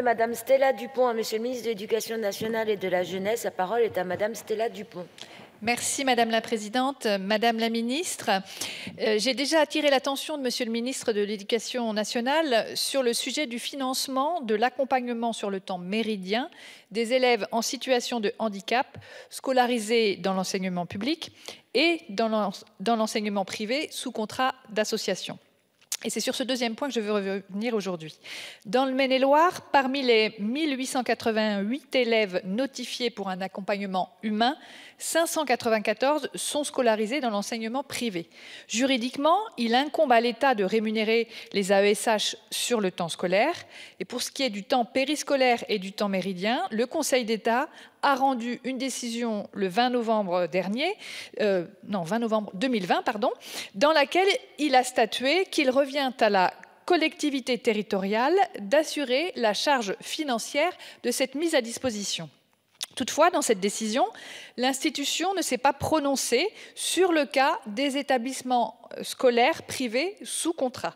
Madame Stella Dupont, à Monsieur le ministre de l'Éducation nationale et de la Jeunesse. La parole est à Madame Stella Dupont. Merci Madame la Présidente. Madame la Ministre, j'ai déjà attiré l'attention de Monsieur le ministre de l'Éducation nationale sur le sujet du financement de l'accompagnement sur le temps méridien des élèves en situation de handicap scolarisés dans l'enseignement public et dans l'enseignement privé sous contrat d'association. Et c'est sur ce deuxième point que je veux revenir aujourd'hui. Dans le Maine-et-Loire, parmi les 1888 élèves notifiés pour un accompagnement humain, 594 sont scolarisés dans l'enseignement privé. Juridiquement, il incombe à l'État de rémunérer les AESH sur le temps scolaire. Et pour ce qui est du temps périscolaire et du temps méridien, le Conseil d'État a rendu une décision le 20 novembre 2020, dans laquelle il a statué qu'il revient à la collectivité territoriale d'assurer la charge financière de cette mise à disposition. Toutefois, dans cette décision, l'institution ne s'est pas prononcée sur le cas des établissements scolaires privés sous contrat.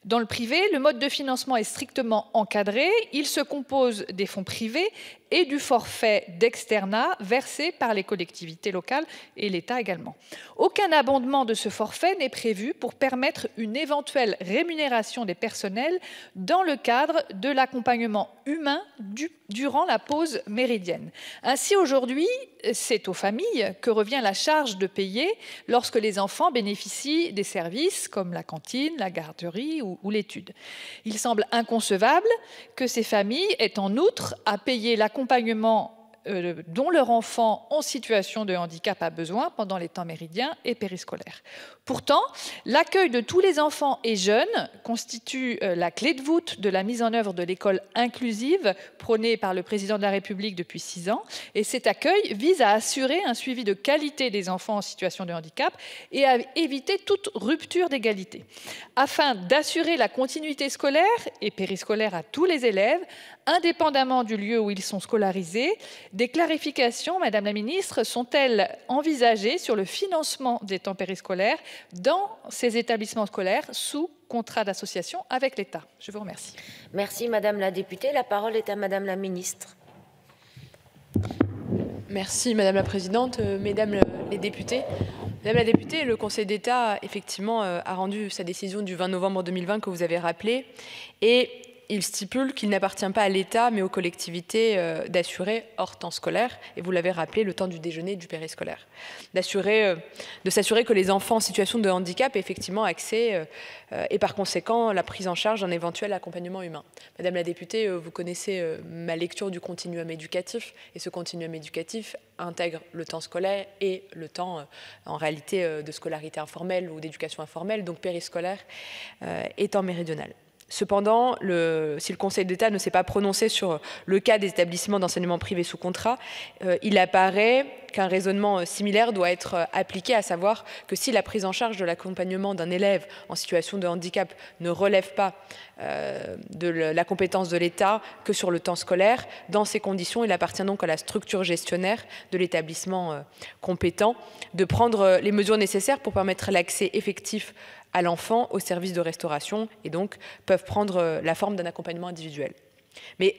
Dans le privé, le mode de financement est strictement encadré. Il se compose des fonds privés et du forfait d'externat versé par les collectivités locales et l'État également. Aucun abondement de ce forfait n'est prévu pour permettre une éventuelle rémunération des personnels dans le cadre de l'accompagnement humain durant la pause méridienne. Ainsi, aujourd'hui, c'est aux familles que revient la charge de payer lorsque les enfants bénéficient des services comme la cantine, la garderie ou l'étude. Il semble inconcevable que ces familles aient en outre à payer l'accompagnement dont leur enfant en situation de handicap a besoin pendant les temps méridiens et périscolaires. Pourtant, l'accueil de tous les enfants et jeunes constitue la clé de voûte de la mise en œuvre de l'école inclusive prônée par le président de la République depuis 6 ans. Et cet accueil vise à assurer un suivi de qualité des enfants en situation de handicap et à éviter toute rupture d'égalité. Afin d'assurer la continuité scolaire et périscolaire à tous les élèves, indépendamment du lieu où ils sont scolarisés, des clarifications, Madame la Ministre, sont-elles envisagées sur le financement des temps périscolaires dans ces établissements scolaires sous contrat d'association avec l'État? Je vous remercie. Merci Madame la députée. La parole est à Madame la Ministre. Merci Madame la Présidente, Mesdames les députés. Madame la députée, le Conseil d'État, effectivement, a rendu sa décision du 20 novembre 2020 que vous avez rappelée, et il stipule qu'il n'appartient pas à l'État, mais aux collectivités d'assurer, hors temps scolaire, et vous l'avez rappelé, le temps du déjeuner et du périscolaire. De s'assurer que les enfants en situation de handicap aient effectivement accès et par conséquent la prise en charge d'un éventuel accompagnement humain. Madame la députée, vous connaissez ma lecture du continuum éducatif, et ce continuum éducatif intègre le temps scolaire et le temps en réalité de scolarité informelle ou d'éducation informelle, donc périscolaire et temps méridional. Cependant, si le Conseil d'État ne s'est pas prononcé sur le cas des établissements d'enseignement privé sous contrat, il apparaît qu'un raisonnement similaire doit être appliqué, à savoir que si la prise en charge de l'accompagnement d'un élève en situation de handicap ne relève pas de la compétence de l'État que sur le temps scolaire, dans ces conditions, il appartient donc à la structure gestionnaire de l'établissement compétent de prendre les mesures nécessaires pour permettre l'accès effectif à l'enfant aux services de restauration et donc peuvent prendre la forme d'un accompagnement individuel. Mais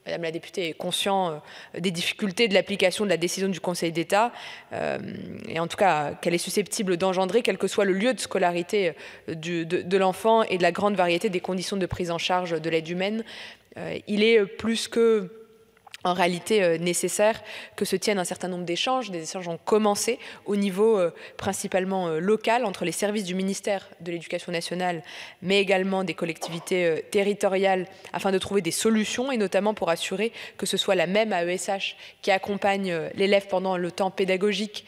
Madame la députée est consciente des difficultés de l'application de la décision du Conseil d'État et en tout cas qu'elle est susceptible d'engendrer, quel que soit le lieu de scolarité de l'enfant et de la grande variété des conditions de prise en charge de l'aide humaine. Il est plus que en réalité nécessaire que se tiennent un certain nombre d'échanges. Des échanges ont commencé au niveau principalement local entre les services du ministère de l'Éducation nationale, mais également des collectivités territoriales, afin de trouver des solutions et notamment pour assurer que ce soit la même AESH qui accompagne l'élève pendant le temps pédagogique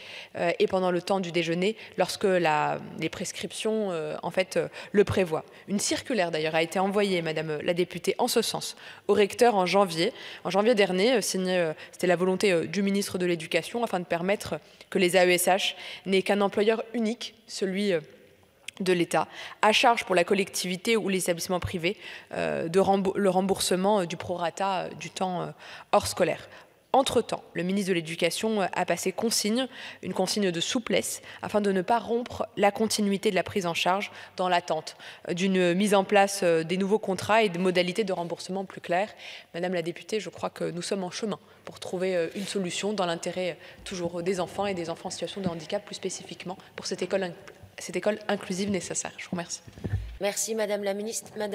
et pendant le temps du déjeuner, lorsque les prescriptions en fait le prévoient. Une circulaire d'ailleurs a été envoyée, Madame la députée, en ce sens au recteur en janvier dernier. C'était la volonté du ministre de l'Éducation afin de permettre que les AESH n'aient qu'un employeur unique, celui de l'État, à charge pour la collectivité ou les établissements privés le remboursement du prorata du temps hors scolaire. Entre-temps, le ministre de l'Éducation a passé une consigne de souplesse, afin de ne pas rompre la continuité de la prise en charge dans l'attente d'une mise en place des nouveaux contrats et de modalités de remboursement plus claires. Madame la députée, je crois que nous sommes en chemin pour trouver une solution dans l'intérêt toujours des enfants et des enfants en situation de handicap, plus spécifiquement pour cette école inclusive nécessaire. Je vous remercie. Merci Madame la Ministre. Madame